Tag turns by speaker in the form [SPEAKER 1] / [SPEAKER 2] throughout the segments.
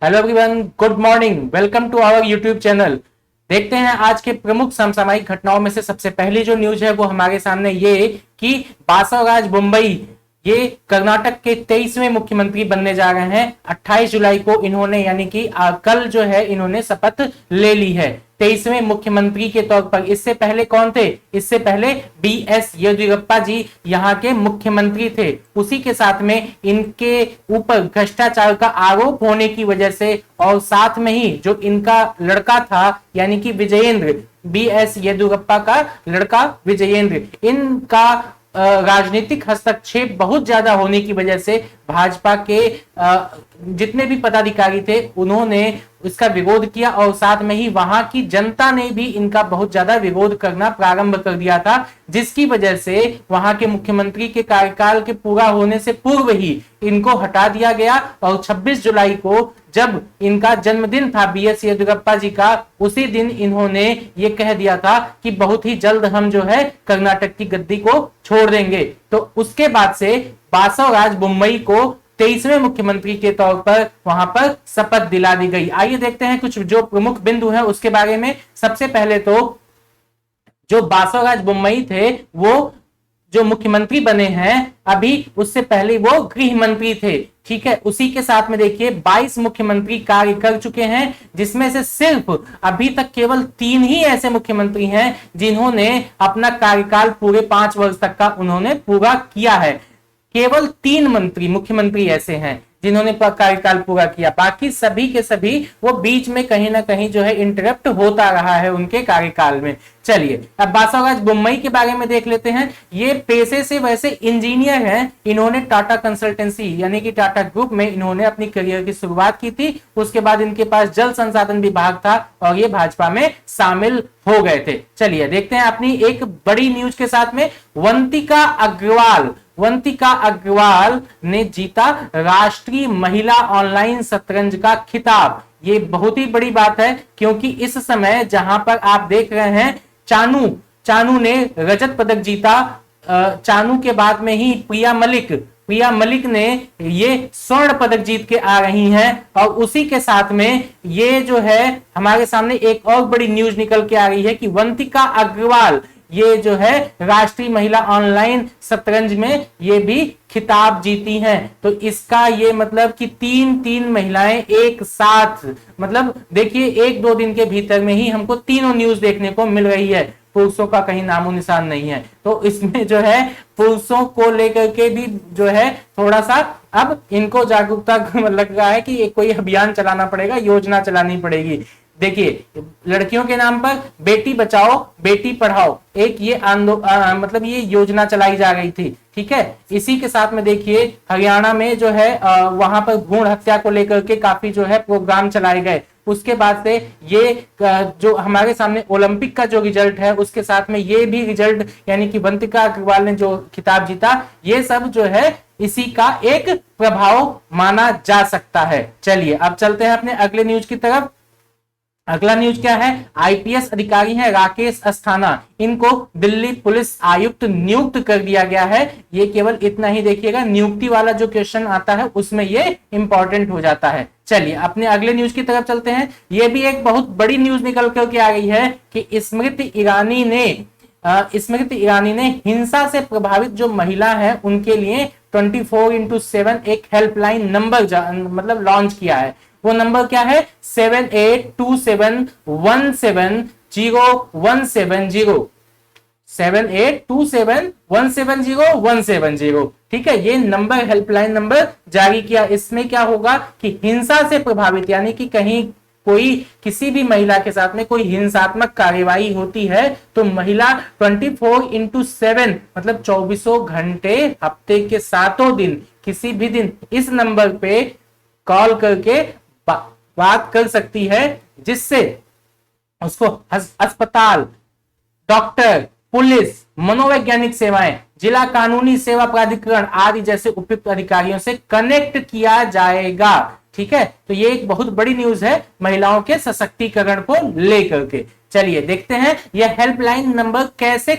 [SPEAKER 1] Hello everyone, good morning, welcome to our YouTube channel. देखते हैं आज के प्रमुख समसामयिक घटनाओं में से सबसे पहली जो न्यूज है वो हमारे सामने ये कि बासवराज बुम्बई ये कर्नाटक के 23वें मुख्यमंत्री बनने जा रहे हैं। 28 जुलाई को इन्होंने यानी कि कल जो है इन्होंने शपथ ले ली है 23वें मुख्यमंत्री के तौर पर। इससे पहले कौन थे? इससे पहले बीएस येदियुरप्पा जी यहाँ के मुख्यमंत्री थे। उसी के साथ में इनके ऊपर भ्रष्टाचार का आरोप होने की वजह से और साथ में ही जो इनका लड़का था यानी कि विजयेंद्र, बीएस येदियुरप्पा का लड़का विजयेंद्र, इनका राजनीतिक हस्तक्षेप बहुत ज्यादा होने की वजह से भाजपा के जितने भी पदाधिकारी थे उन्होंने इसका विरोध किया और साथ में ही वहां की जनता ने भी इनका बहुत ज्यादा विरोध करना प्रारंभ कर दिया था, जिसकी वजह से वहां के मुख्यमंत्री के कार्यकाल के पूरा होने से पूर्व ही इनको हटा दिया गया। और 26 जुलाई को जब इनका जन्मदिन था बीएस येदियुरप्पा जी का, उसी दिन इन्होंने ये कह दिया था कि बहुत ही जल्द हम जो है कर्नाटक की गद्दी को छोड़ देंगे। तो उसके बाद से बासवराज बुम्मई को 23वें मुख्यमंत्री के तौर पर वहां पर शपथ दिला दी गई। आइए देखते हैं कुछ जो प्रमुख बिंदु हैं उसके बारे में। सबसे पहले तो जो बासवराज बुम्मई थे वो जो मुख्यमंत्री बने हैं अभी, उससे पहले वो गृह मंत्री थे। ठीक है, उसी के साथ में देखिए 22 मुख्यमंत्री कार्य कर चुके हैं, जिसमें से सिर्फ अभी तक केवल 3 ही ऐसे मुख्यमंत्री हैं जिन्होंने अपना कार्यकाल पूरे 5 वर्ष तक का उन्होंने पूरा किया है। केवल 3 मुख्यमंत्री ऐसे हैं जिन्होंने कार्यकाल पूरा किया, बाकी सभी के सभी वो बीच में कहीं ना कहीं जो है इंटरप्ट होता रहा है उनके कार्यकाल में। चलिए अब बासवराज बुम्मई के बारे में देख लेते हैं। ये पेशे से वैसे इंजीनियर हैं। इन्होंने टाटा कंसल्टेंसी यानी कि टाटा ग्रुप में इन्होंने अपनी करियर की शुरुआत की थी। उसके बाद इनके पास जल संसाधन विभाग था और ये भाजपा में शामिल हो गए थे। चलिए देखते हैं अपनी एक बड़ी न्यूज के साथ में। वंतिका अग्रवाल ने जीता राष्ट्रीय महिला ऑनलाइन शतरंज का खिताब। ये बहुत ही बड़ी बात है क्योंकि इस समय जहां पर आप देख रहे हैं चानू ने रजत पदक जीता। चानू के बाद में ही प्रिया मलिक ने ये स्वर्ण पदक जीत के आ रही हैं। और उसी के साथ में ये जो है हमारे सामने एक और बड़ी न्यूज निकल के आ रही है कि वंतिका अग्रवाल ये जो है राष्ट्रीय महिला ऑनलाइन शतरंज में ये भी खिताब जीती हैं। तो इसका ये मतलब कि 3 महिलाएं एक साथ, मतलब देखिए 1-2 दिन के भीतर में ही हमको तीनों न्यूज देखने को मिल रही है। पुरुषों का कहीं नामो निशान नहीं है। तो इसमें जो है पुरुषों को लेकर के भी जो है थोड़ा सा अब इनको जागरूकता लग रहा है कि कोई अभियान चलाना पड़ेगा, योजना चलानी पड़ेगी। देखिए लड़कियों के नाम पर बेटी बचाओ बेटी पढ़ाओ एक ये मतलब ये योजना चलाई जा रही थी। ठीक है, इसी के साथ में देखिए हरियाणा में जो है वहां पर भ्रूण हत्या को लेकर के काफी जो है प्रोग्राम चलाए गए। उसके बाद से ये जो हमारे सामने ओलंपिक का जो रिजल्ट है उसके साथ में ये भी रिजल्ट यानी कि वंतिका अग्रवाल ने जो खिताब जीता, ये सब जो है इसी का एक प्रभाव माना जा सकता है। चलिए अब चलते हैं अपने अगले न्यूज की तरफ। अगला न्यूज क्या है? आईपीएस अधिकारी हैं राकेश अस्थाना, इनको दिल्ली पुलिस आयुक्त नियुक्त कर दिया गया है। ये केवल इतना ही देखिएगा, नियुक्ति वाला जो क्वेश्चन आता है उसमें ये इंपॉर्टेंट हो जाता है। चलिए अपने अगले न्यूज की तरफ चलते हैं। ये भी एक बहुत बड़ी न्यूज निकल करके आ गई है कि स्मृति ईरानी ने हिंसा से प्रभावित जो महिला है उनके लिए 24x7 एक हेल्पलाइन नंबर मतलब लॉन्च किया है। वो नंबर क्या है? 7827170170 7827170170। ठीक है, ये नंबर हेल्पलाइन नंबर जारी किया। इसमें क्या होगा कि हिंसा से प्रभावित यानी कि कहीं कोई किसी भी महिला के साथ में कोई हिंसात्मक कार्यवाही होती है तो महिला 24x7 मतलब 24 घंटे हफ्ते के 7 दिन किसी भी दिन इस नंबर पे कॉल करके बात कर सकती है, जिससे उसको अस्पताल, डॉक्टर, पुलिस, मनोवैज्ञानिक सेवाएं, जिला कानूनी सेवा प्राधिकरण आदि जैसे उपयुक्त अधिकारियों से कनेक्ट किया जाएगा। ठीक है, तो ये एक बहुत बड़ी न्यूज है महिलाओं के सशक्तिकरण को लेकर के। चलिए देखते हैं यह हेल्पलाइन नंबर कैसे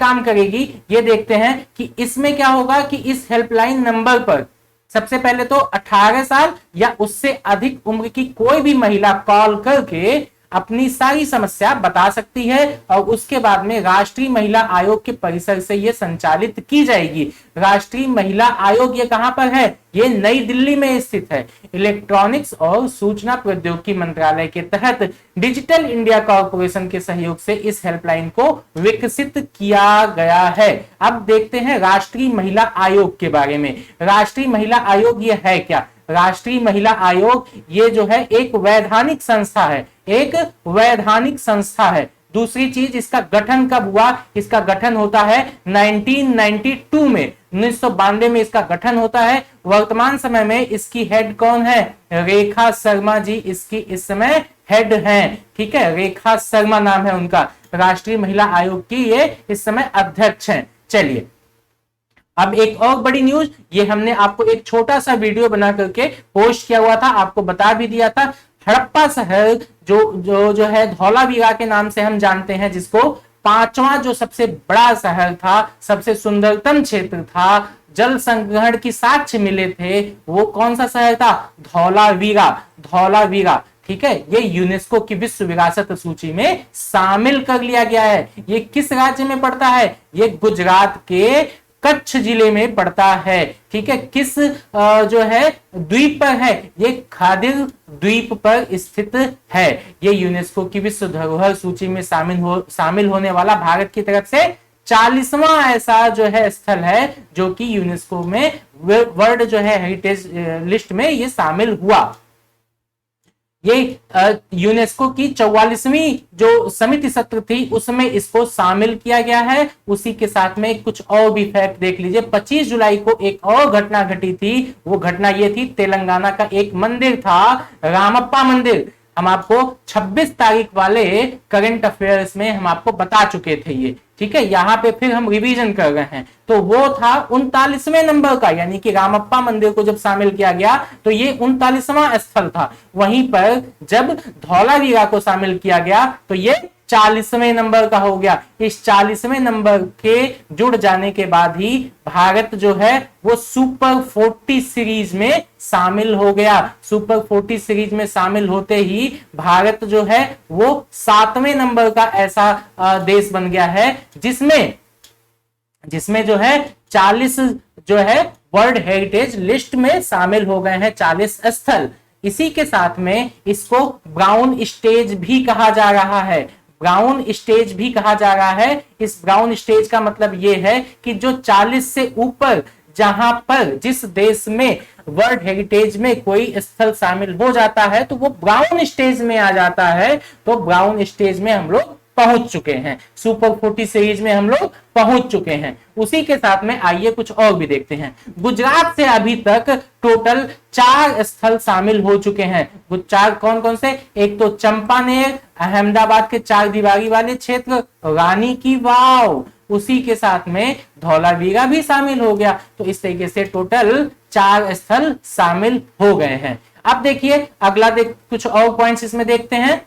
[SPEAKER 1] काम करेगी ये देखते हैं कि इसमें क्या होगा कि इस हेल्पलाइन नंबर पर सबसे पहले तो 18 साल या उससे अधिक उम्र की कोई भी महिला कॉल करके अपनी सारी समस्या बता सकती है और उसके बाद में राष्ट्रीय महिला आयोग के परिसर से यह संचालित की जाएगी। राष्ट्रीय महिला आयोग ये कहां पर है? ये नई दिल्ली में स्थित है। इलेक्ट्रॉनिक्स और सूचना प्रौद्योगिकी मंत्रालय के तहत डिजिटल इंडिया कॉर्पोरेशन के सहयोग से इस हेल्पलाइन को विकसित किया गया है। अब देखते हैं राष्ट्रीय महिला आयोग के बारे में। राष्ट्रीय महिला आयोग ये है क्या? राष्ट्रीय महिला आयोग ये जो है एक वैधानिक संस्था है, एक वैधानिक संस्था है। दूसरी चीज, इसका गठन कब हुआ? इसका गठन होता है 1992 में, 1992 में इसका गठन होता है। वर्तमान समय में इसकी हेड कौन है? रेखा शर्मा जी इसकी इस समय हेड हैं। ठीक है, रेखा शर्मा नाम है उनका। राष्ट्रीय महिला आयोग की ये इस समय अध्यक्ष हैं। चलिए अब एक और बड़ी न्यूज, ये हमने आपको एक छोटा सा वीडियो बना करके पोस्ट किया हुआ था, आपको बता भी दिया था। हड़प्पा शहर जो है धौलावीरा के नाम से हम जानते हैं, जिसको पांचवा जो सबसे बड़ा शहर था, सबसे सुंदरतम क्षेत्र था, जल संग्रहण की साक्ष्य मिले थे, वो कौन सा शहर था? धौलावीरा। धौलावीरा, ठीक है, ये यूनेस्को की विश्व विरासत सूची में शामिल कर लिया गया है। ये किस राज्य में पड़ता है? ये गुजरात के कच्छ जिले में पड़ता है। ठीक है, किस जो है द्वीप पर है? ये खादिर द्वीप पर स्थित है। ये यूनेस्को की विश्व धरोहर सूची में शामिल होने वाला भारत की तरफ से 40वां ऐसा जो है स्थल है जो कि यूनेस्को में वर्ल्ड जो है हेरिटेज लिस्ट में ये शामिल हुआ। ये यूनेस्को की 44वीं जो समिति सत्र थी उसमें इसको शामिल किया गया है। उसी के साथ में कुछ और भी फैक्ट देख लीजिए। 25 जुलाई को एक और घटना घटी थी। वो घटना ये थी, तेलंगाना का एक मंदिर था, रामप्पा मंदिर। हम आपको 26 तारीख वाले करंट अफेयर्स में हम आपको बता चुके थे ये। ठीक है, यहाँ पे फिर हम रिवीजन कर रहे हैं। तो वो था 39वें नंबर का, यानी कि रामप्पा मंदिर को जब शामिल किया गया तो ये 39वां स्थल था। वहीं पर जब धौलावीरा को शामिल किया गया तो ये 40वें नंबर का हो गया। इस 40वें नंबर के जुड़ जाने के बाद ही भारत जो है वो सुपर 40 सीरीज में शामिल हो गया। सुपर 40 सीरीज में शामिल होते ही भारत जो है वो 7वें नंबर का ऐसा देश बन गया है जिसमें जो है 40 जो है वर्ल्ड हेरिटेज लिस्ट में शामिल हो गए हैं, 40 स्थल। इसी के साथ में इसको ब्राउन स्टेज भी कहा जा रहा है। ब्राउन स्टेज भी कहा जा रहा है। इस ब्राउन स्टेज का मतलब यह है कि जो 40 से ऊपर, जहां पर जिस देश में वर्ल्ड हेरिटेज में कोई स्थल शामिल हो जाता है तो वो ब्राउन स्टेज में आ जाता है। तो ब्राउन स्टेज में हम लोग पहुंच चुके हैं, सुपर 40 सीरीज में हम लोग पहुंच चुके हैं। उसी के साथ में आइए कुछ और भी देखते हैं। गुजरात से अभी तक टोटल 4 स्थल शामिल हो चुके हैं। वो 4 कौन कौन से? एक तो चंपानेर, अहमदाबाद के 4 दीवारी वाले क्षेत्र, रानी की वाव, उसी के साथ में धौलावीरा भी शामिल हो गया। तो इस तरीके से टोटल 4 स्थल शामिल हो गए हैं। अब देखिए अगला कुछ और पॉइंट्स इसमें देखते हैं।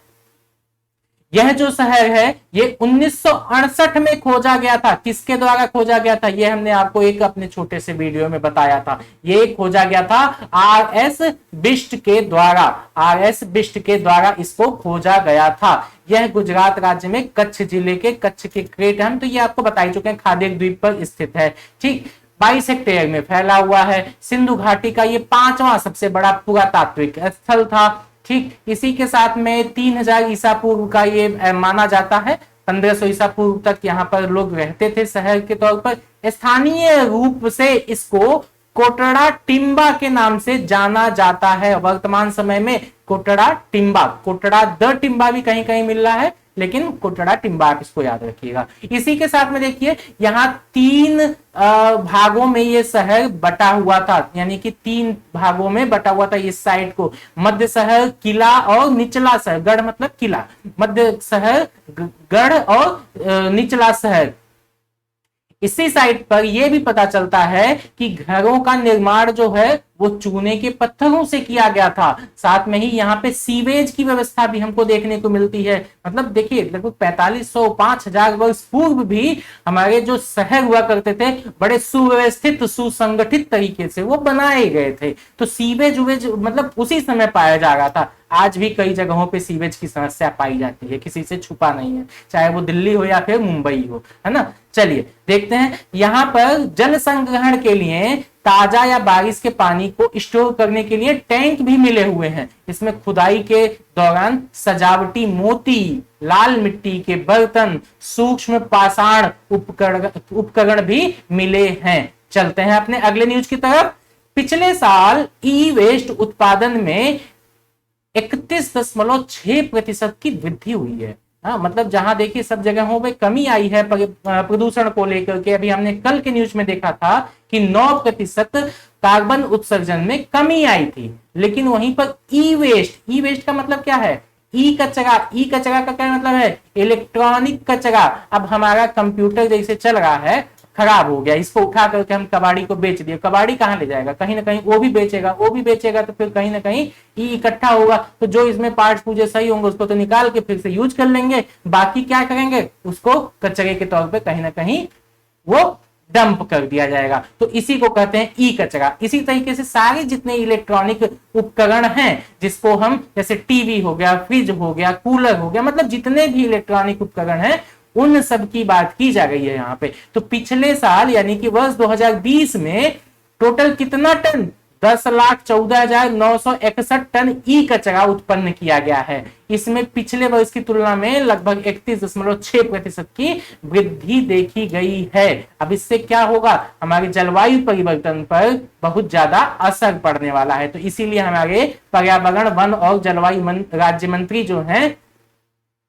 [SPEAKER 1] यह जो शहर है ये 1968 में खोजा गया था। किसके द्वारा खोजा गया था? ये हमने आपको एक अपने छोटे से वीडियो में बताया था। ये खोजा गया था आर.एस. बिष्ट के द्वारा। आर.एस. बिष्ट के द्वारा इसको खोजा गया था। यह गुजरात राज्य में कच्छ जिले के कच्छ के क्रेट, हम तो ये आपको बता ही चुके हैं, खादिर द्वीप पर स्थित है। ठीक, 22 हेक्टेयर में फैला हुआ है। सिंधु घाटी का ये 5वां सबसे बड़ा पुरातात्विक स्थल था। ठीक, इसी के साथ में 3000 ईसा पूर्व का ये माना जाता है। 1500 ईसा पूर्व तक यहाँ पर लोग रहते थे शहर के तौर पर। स्थानीय रूप से इसको कोटड़ा टिम्बा के नाम से जाना जाता है। वर्तमान समय में कोटड़ा टिम्बा, कोटड़ा द टिम्बा भी कहीं कहीं मिल रहा है, लेकिन कोटड़ा टिम्बा आप इसको याद रखिएगा। इसी के साथ में देखिए यहाँ 3 भागों में ये शहर बटा हुआ था, यानी कि 3 भागों में बटा हुआ था इस साइड को। मध्य शहर, किला और निचला शहर। गढ़ मतलब किला, मध्य शहर गढ़ और निचला शहर। इसी साइड पर यह भी पता चलता है कि घरों का निर्माण जो है वो चूने के पत्थरों से किया गया था। साथ में ही यहाँ पे सीवेज की व्यवस्था भी हमको देखने को मिलती है। मतलब देखिए लगभग 4500 5000 वर्ष पूर्व भी हमारे जो शहर हुआ करते थे बड़े सुव्यवस्थित सुसंगठित तरीके से वो बनाए गए थे। तो सीवेज उवेज मतलब उसी समय पाया जा रहा था। आज भी कई जगहों पे सीवेज की समस्या पाई जाती है, किसी से छुपा नहीं है, चाहे वो दिल्ली हो या फिर मुंबई हो, है ना। चलिए देखते हैं, यहाँ पर जल संग्रहण के लिए ताजा या बारिश के पानी को स्टोर करने के लिए टैंक भी मिले हुए हैं। इसमें खुदाई के दौरान सजावटी मोती, लाल मिट्टी के बर्तन, सूक्ष्म पाषाण उपकरण भी मिले हैं। चलते हैं अपने अगले न्यूज की तरफ। पिछले साल ई वेस्ट उत्पादन में 31.6% की वृद्धि हुई है। हाँ, मतलब जहां देखिए सब जगहों पे कमी आई है प्रदूषण को लेकर के। अभी हमने कल के न्यूज में देखा था कि 9% कार्बन उत्सर्जन में कमी आई थी। लेकिन वहीं पर ई वेस्ट का मतलब क्या है? ई कचरा का क्या मतलब है? इलेक्ट्रॉनिक कचरा। अब हमारा कंप्यूटर जैसे चल रहा है, खराब हो गया, इसको उठा करके हम कबाड़ी को बेच दिए, कबाड़ी कहाँ ले जाएगा? कहीं ना कहीं वो भी बेचेगा, तो फिर कहीं ना कहीं ई इकट्ठा होगा। तो जो इसमें पार्ट्स पूजे सही होंगे उसको तो निकाल के फिर से यूज कर लेंगे, बाकी क्या करेंगे? उसको कचरे के तौर पे कहीं ना कहीं वो डंप कर दिया जाएगा। तो इसी को कहते हैं ई कचरा। इसी तरीके से सारे जितने इलेक्ट्रॉनिक उपकरण हैं, जिसको हम जैसे टीवी हो गया, फ्रिज हो गया, कूलर हो गया, मतलब जितने भी इलेक्ट्रॉनिक उपकरण हैं उन सब की बात की जा गई है यहाँ पे। तो पिछले साल यानी कि वर्ष 2020 में टोटल कितना टन? 10,14,961 टन ई कचरा उत्पन्न किया गया है। इसमें पिछले वर्ष की तुलना में लगभग 31.6% की वृद्धि देखी गई है। अब इससे क्या होगा? हमारे जलवायु परिवर्तन पर बहुत ज्यादा असर पड़ने वाला है। तो इसीलिए हमारे पर्यावरण, वन और जलवायु राज्य मंत्री जो हैं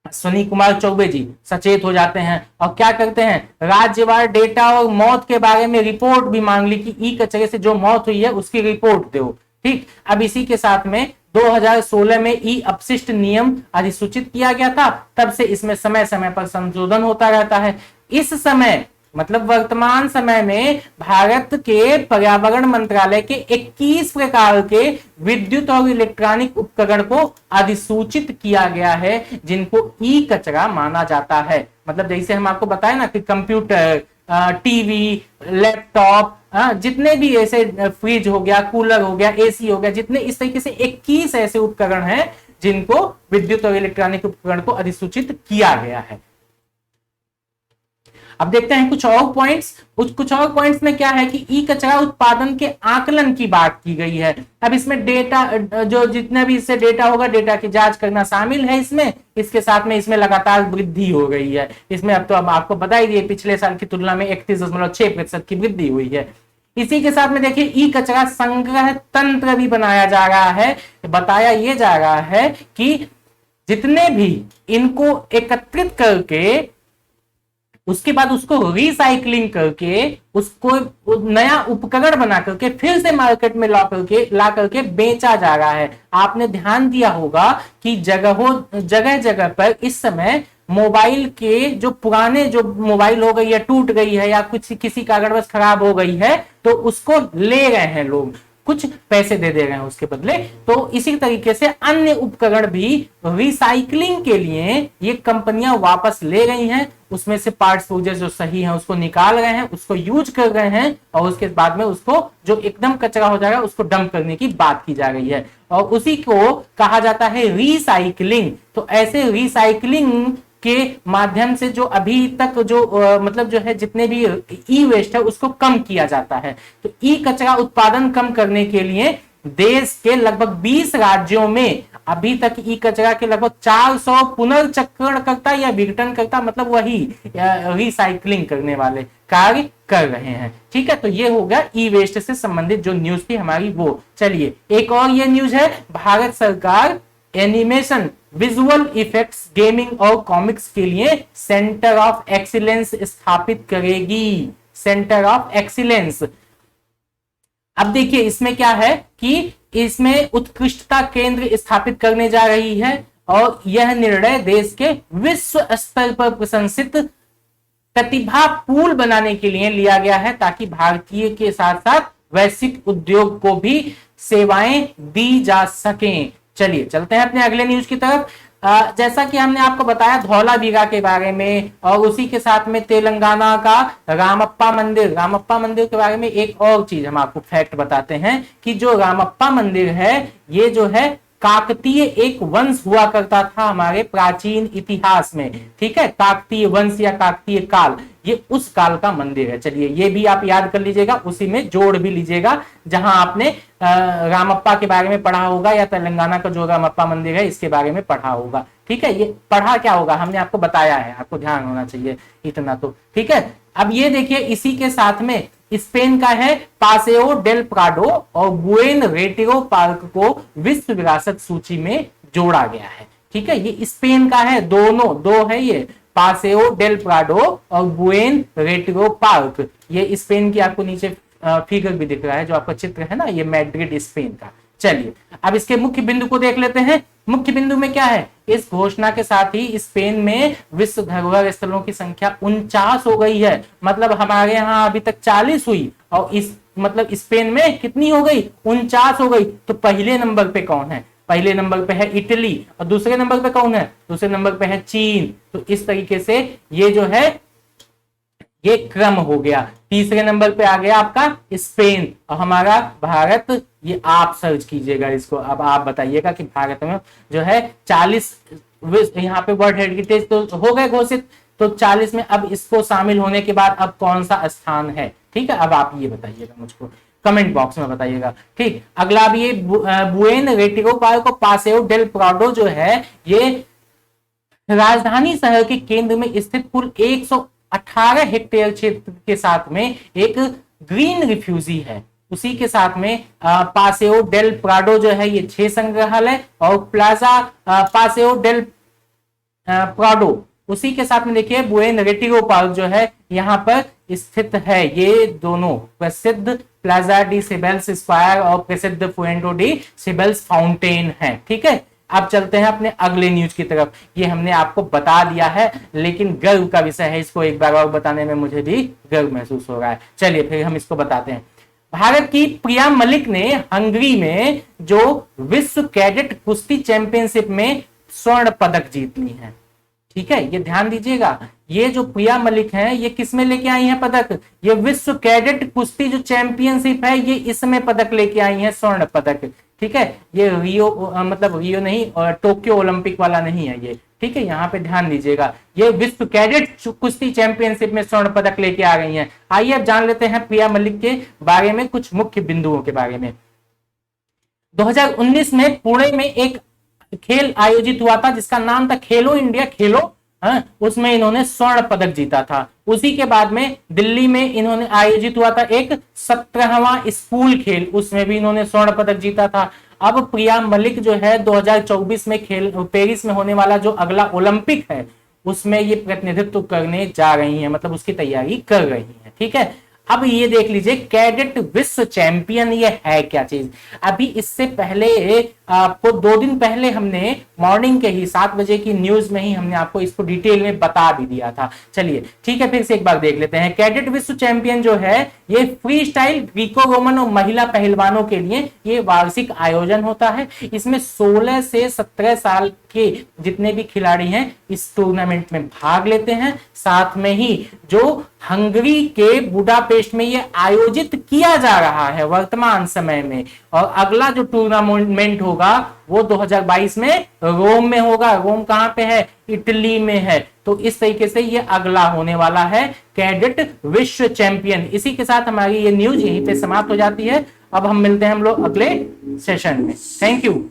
[SPEAKER 1] अश्विनी कुमार चौबे जी सचेत हो जाते हैं और क्या करते हैं? राज्यवार डेटा और मौत के बारे में रिपोर्ट भी मांग ली कि ई कचरे से जो मौत हुई है उसकी रिपोर्ट दो। ठीक, अब इसी के साथ में 2016 में ई अपशिष्ट नियम अधिसूचित किया गया था। तब से इसमें समय समय पर संशोधन होता रहता है। इस समय मतलब वर्तमान समय में भारत के पर्यावरण मंत्रालय के 21 प्रकार के विद्युत और इलेक्ट्रॉनिक उपकरण को अधिसूचित किया गया है जिनको ई कचरा माना जाता है। मतलब जैसे हम आपको बताए ना कि कंप्यूटर, टीवी, लैपटॉप, जितने भी ऐसे फ्रिज हो गया, कूलर हो गया, एसी हो गया, जितने इस तरीके से 21 ऐसे उपकरण हैं जिनको विद्युत और इलेक्ट्रॉनिक उपकरण को अधिसूचित किया गया है। अब देखते हैं कुछ और पॉइंट्स में क्या है कि ई कचरा उत्पादन के आकलन की बात की गई है। अब इसमें डेटा, जो जितने भी इससे डेटा होगा, डेटा की जांच करना शामिल है इसमें। इसके साथ में इसमें लगातार वृद्धि हो गई है। इसमें अब आपको बता ही दिए, पिछले साल की तुलना में 31.6% की वृद्धि हुई है। इसी के साथ में देखिए ई कचरा संग्रह तंत्र भी बनाया जा रहा है। बताया ये जा रहा है कि जितने भी इनको एकत्रित करके उसके बाद उसको रिसाइकलिंग करके उसको नया उपकरण बना करके फिर से मार्केट में ला करके बेचा जा रहा है। आपने ध्यान दिया होगा कि जगह जगह पर इस समय मोबाइल के जो पुराने जो मोबाइल हो गई है, टूट गई है या कुछ किसी कारणवश खराब हो गई है, तो उसको ले रहे हैं लोग, कुछ पैसे दे रहे हैं उसके बदले। तो इसी तरीके से अन्य उपकरण भी रिसाइकलिंग के लिए ये कंपनियां वापस ले रही हैं। उसमें से पार्ट्स जो सही हैं उसको निकाल रहे हैं, उसको यूज कर रहे हैं और उसके बाद में उसको जो एकदम कचरा हो जाएगा उसको डंप करने की बात की जा रही है और उसी को कहा जाता है रिसाइकलिंग। तो ऐसे रिसाइकलिंग के माध्यम से जो अभी तक जो मतलब जो है जितने भी ई वेस्ट है उसको कम किया जाता है। तो ई कचरा उत्पादन कम करने के लिए देश के लगभग 20 राज्यों में अभी तक ई कचरा के लगभग 400 पुनर्चक्रणकर्ता या विघटनकर्ता, मतलब वही रिसाइकलिंग करने वाले कार्य कर रहे हैं। ठीक है, तो ये हो गया ई वेस्ट से संबंधित जो न्यूज थी हमारी वो। चलिए एक और ये न्यूज है, भारत सरकार एनिमेशन, विजुअल इफेक्ट्स, गेमिंग और कॉमिक्स के लिए सेंटर ऑफ एक्सीलेंस स्थापित करेगी। सेंटर ऑफ एक्सीलेंस, अब देखिए इसमें क्या है कि इसमें उत्कृष्टता केंद्र स्थापित करने जा रही है और यह निर्णय देश के विश्व स्तर पर प्रशंसित प्रतिभा पूल बनाने के लिए लिया गया है ताकि भारतीय के साथ साथ वैश्विक उद्योग को भी सेवाएं दी जा सकें। चलिए चलते हैं अपने अगले न्यूज की तरफ। जैसा कि हमने आपको बताया धौलावीरा के बारे में, और उसी के साथ में तेलंगाना का रामप्पा मंदिर के बारे में एक और चीज हम आपको फैक्ट बताते हैं कि जो रामप्पा मंदिर है ये जो है काकतीय एक वंश हुआ करता था हमारे प्राचीन इतिहास में। ठीक है, काकतीय वंश या काकतीय काल, ये उस काल का मंदिर है। चलिए ये भी आप याद कर लीजिएगा, उसी में जोड़ भी लीजिएगा जहां आपने रामप्पा के बारे में पढ़ा होगा या तेलंगाना का जो रामप्पा मंदिर है इसके बारे में पढ़ा होगा। ठीक है, ये पढ़ा क्या होगा हमने आपको बताया है, आपको ध्यान होना चाहिए इतना तो। ठीक है, अब ये देखिए इसी के साथ में स्पेन का है पासेओ डेल प्राडो और बुएन रेटिरो पार्क को विश्व विरासत सूची में जोड़ा गया है। ठीक है, ये स्पेन का है, दो है ये, पासेओ डेल प्राडो और बुएन रेटिरो पार्क। ये स्पेन की आपको नीचे फिगर भी दिख रहा है जो आपका चित्र है ना, ये मैड्रिड स्पेन का। चलिए अब इसके मुख्य बिंदु को देख लेते हैं। मुख्य बिंदु में क्या है, इस घोषणा के साथ ही स्पेन में विश्व धरोहर स्थलों की संख्या 49 हो गई है। मतलब हमारे यहाँ अभी तक 40 हुई और इस मतलब स्पेन में कितनी हो गई, 49 हो गई। तो पहले नंबर पे कौन है, पहले नंबर पे है इटली और दूसरे नंबर पे कौन है, दूसरे नंबर पे है चीन। तो इस तरीके से ये जो है ये क्रम हो गया। तीसरे नंबर पे आ गया आपका स्पेन और हमारा भारत। ये आप सर्च कीजिएगा इसको, अब आप बताइएगा कि भारत में जो है 40 यहाँ पे वर्ल्ड हेरिटेज तो हो गए घोषित, तो 40 में अब इसको शामिल होने के बाद अब कौन सा स्थान है। ठीक है, अब आप ये बताइएगा मुझको कमेंट बॉक्स में बताइएगा। ठीक, अगला अब ये बुएन रेटिरो पार्क और पासेओ डेल प्राडो जो है ये राजधानी शहर के केंद्र में स्थित कुल 118 हेक्टेयर क्षेत्र के साथ में एक ग्रीन रिफ्यूजी है। उसी के साथ में पासेओ डेल प्राडो जो है ये 6 संग्रहालय और प्लाजा पासेओ डेल प्राडो, उसी के साथ में देखिए बुएन रेटिरो पार्क जो है यहाँ पर स्थित है। ये दोनों प्रसिद्ध प्लाजा डी सिबेल्स स्क्वायर और प्रसिद्ध फुएंटो डी सिबेल्स फाउंटेन है। ठीक है, अब चलते हैं अपने अगले न्यूज की तरफ। ये हमने आपको बता दिया है लेकिन गर्व का विषय है, इसको एक बार और बताने में मुझे भी गर्व महसूस हो रहा है। चलिए फिर हम इसको बताते हैं। भारत की प्रिया मलिक ने हंगरी में जो विश्व कैडेट कुश्ती चैंपियनशिप में स्वर्ण पदक जीत ली है। ठीक है, ये ध्यान दीजिएगा, ये जो प्रिया मलिक हैं ये किस में लेके आई हैं पदक, ये विश्व कैडेट कुश्ती जो चैंपियनशिप है ये इसमें पदक लेके आई हैं, स्वर्ण पदक। ठीक है, ये रियो मतलब रियो नहीं और टोक्यो ओलंपिक वाला नहीं है ये। ठीक है, यहाँ पे ध्यान दीजिएगा, ये विश्व कैडेट कुश्ती चैंपियनशिप में स्वर्ण पदक लेके आ गई हैं। आइए अब जान लेते हैं प्रिया मलिक के बारे में कुछ मुख्य बिंदुओं के बारे में। 2019 में पुणे में एक खेल आयोजित हुआ था जिसका नाम था खेलो इंडिया खेलो, उसमें इन्होंने स्वर्ण पदक जीता था। उसी के बाद में दिल्ली में इन्होंने आयोजित हुआ था एक 17वां स्कूल खेल, उसमें भी इन्होंने स्वर्ण पदक जीता था। अब प्रिया मलिक जो है 2024 में पेरिस में होने वाला जो अगला ओलंपिक है उसमें ये प्रतिनिधित्व करने जा रही हैं, मतलब उसकी तैयारी कर रही हैं। ठीक है, अब ये देख लीजिए कैडेट विश्व चैंपियन ये है क्या चीज। अभी इससे पहले आपको 2 दिन पहले हमने मॉर्निंग के ही 7 बजे की न्यूज में ही हमने आपको इसको डिटेल में बता भी दिया था। चलिए ठीक है, फिर से एक बार देख लेते हैं। कैडेट विश्व चैंपियन जो है ये फ्री स्टाइल ग्रीको रोमन और महिला पहलवानों के लिए ये वार्षिक आयोजन होता है। इसमें 16 से 17 साल के जितने भी खिलाड़ी हैं इस टूर्नामेंट में भाग लेते हैं। साथ में ही जो हंगरी के बुडापेस्ट में ये आयोजित किया जा रहा है वर्तमान समय में, और अगला जो टूर्नामेंट होगा वो 2022 में रोम में होगा। रोम कहां पे है, इटली में है। तो इस तरीके से ये अगला होने वाला है कैडेट विश्व चैंपियन। इसी के साथ हमारी ये न्यूज यहीं पे समाप्त हो जाती है। अब हम मिलते हैं हम लोग अगले सेशन में। Thank you.